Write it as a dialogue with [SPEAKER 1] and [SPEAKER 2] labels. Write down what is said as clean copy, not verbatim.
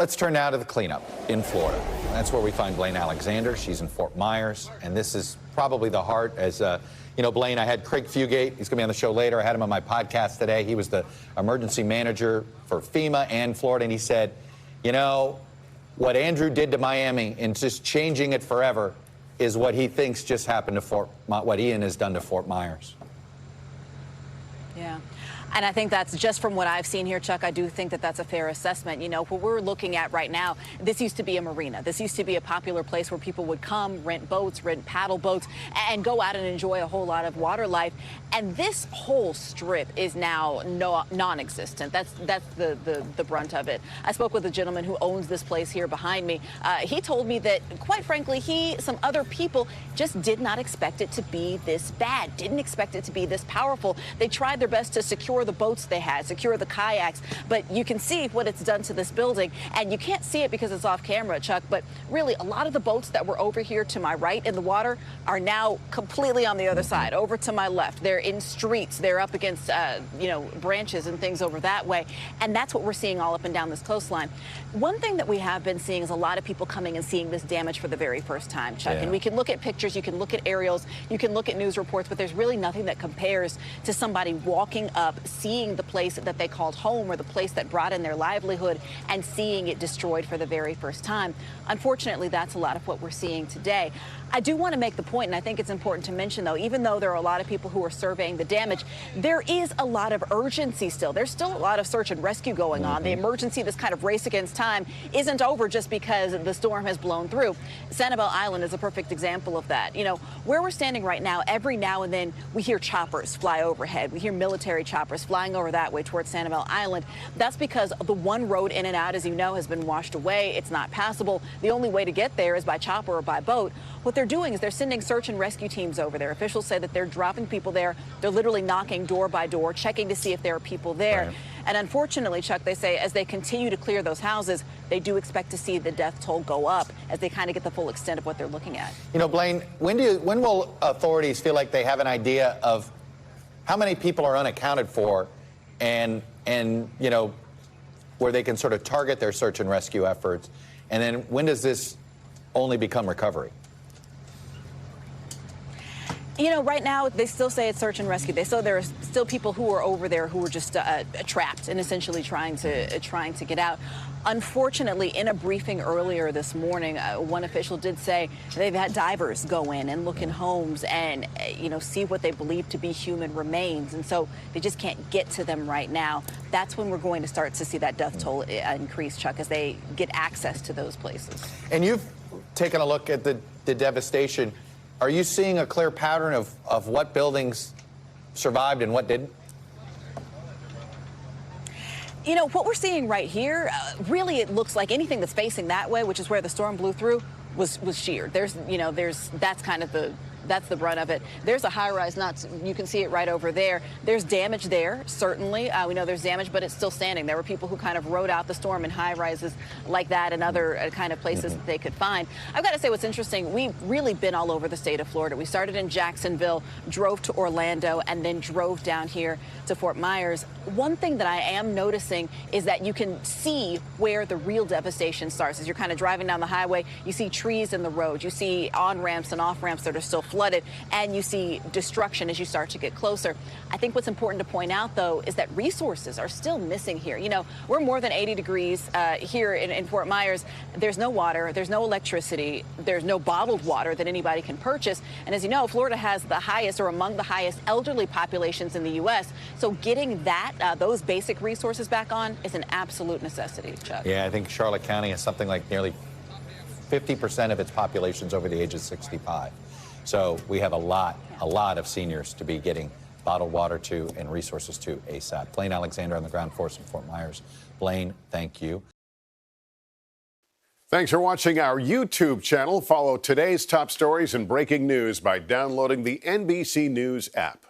[SPEAKER 1] Let's turn now to the cleanup in Florida. That's where we find Blayne Alexander. She's in Fort Myers, and this is probably the heart. As you know, Blayne, I had Craig Fugate. He's going to be on the show later. I had him on my podcast today. He was the emergency manager for FEMA and Florida, and he said, you know, what Andrew did to Miami and just changing it forever is what he thinks just happened to what Ian has done to Fort Myers.
[SPEAKER 2] Yeah. And I think that's just from what I've seen here, Chuck. I do think that that's a fair assessment. You know, what we're looking at right now, this used to be a marina. This used to be a popular place where people would come, rent boats, rent paddle boats, and go out and enjoy a whole lot of water life. And this whole strip is now non-existent. That's the brunt of it. I spoke with a gentleman who owns this place here behind me. He told me that, quite frankly, some other people just did not expect it to be this bad, didn't expect it to be this powerful. They tried their best to secure the boats they had, secure the kayaks, but you can see what it's done to this building, and you can't see it because it's off camera, Chuck, but really a lot of the boats that were over here to my right in the water are now completely on the other side, over to my left. They're in streets, they're up against, you know, branches and things over that way, and that's what we're seeing all up and down this coastline. One thing that we have been seeing is a lot of people coming and seeing this damage for the very first time, Chuck, and we can look at pictures, you can look at aerials, you can look at news reports, but there's really nothing that compares to somebody walking up, seeing the place that they called home or the place that brought in their livelihood and seeing it destroyed for the very first time. Unfortunately, that's a lot of what we're seeing today. I do want to make the point, and I think it's important to mention, though, even though there are a lot of people who are surveying the damage, there is a lot of urgency still. There's still a lot of search and rescue going on. The emergency, this kind of race against time, isn't over just because the storm has blown through. Sanibel Island is a perfect example of that. You know, where we're standing right now, every now and then we hear choppers fly overhead. We hear military choppers flying over that way towards Sanibel Island. That's because the one road in and out, as you know, has been washed away. It's not passable. The only way to get there is by chopper or by boat. What they're doing is they're sending search and rescue teams over there. Officials say that they're dropping people there. They're literally knocking door by door, checking to see if there are people there. Right. And unfortunately, Chuck, they say as they continue to clear those houses, they do expect to see the death toll go up as they kind of get the full extent of what they're looking at.
[SPEAKER 1] You know, Blayne, when will authorities feel like they have an idea of how many people are unaccounted for and you know, where they can sort of target their search and rescue efforts? And then when does this only become recovery?
[SPEAKER 2] You know, right now, they still say it's search and rescue. They still, there are still people who are over there who are just trapped and essentially trying to get out. Unfortunately, in a briefing earlier this morning, one official did say they've had divers go in and look in homes and, you know, see what they believe to be human remains. And so they just can't get to them right now. That's when we're going to start to see that death toll increase, Chuck, as they get access to those places.
[SPEAKER 1] And you've taken a look at the devastation. Are you seeing a clear pattern of what buildings survived and what didn't?
[SPEAKER 2] You know, what we're seeing right here, really it looks like anything that's facing that way, which is where the storm blew through, was sheared. There's, you know, that's kind of that's the brunt of it. There's a high-rise, you can see it right over there. There's damage there, certainly. We know there's damage, but it's still standing. There were people who kind of rode out the storm in high-rises like that and other kind of places that they could find. I've got to say what's interesting, we've really been all over the state of Florida. We started in Jacksonville, drove to Orlando, and then drove down here to Fort Myers. One thing that I am noticing is that you can see where the real devastation starts. As you're kind of driving down the highway, you see trees in the road. You see on-ramps and off-ramps that are still flooded, and you see destruction as you start to get closer. I think what's important to point out, though, is that resources are still missing here. You know, we're more than 80 degrees here in Fort Myers. There's no water, there's no electricity, there's no bottled water that anybody can purchase. And as you know, Florida has the highest or among the highest elderly populations in the U.S. So getting those basic resources back on is an absolute necessity, Chuck.
[SPEAKER 1] Yeah, I think Charlotte County has something like nearly 50% of its population's over the age of 65. So we have a lot of seniors to be getting bottled water to and resources to ASAP. Blayne Alexander on the ground for us in Fort Myers. Blayne, thank you.
[SPEAKER 3] Thanks for watching our YouTube channel. Follow today's top stories and breaking news by downloading the NBC News app.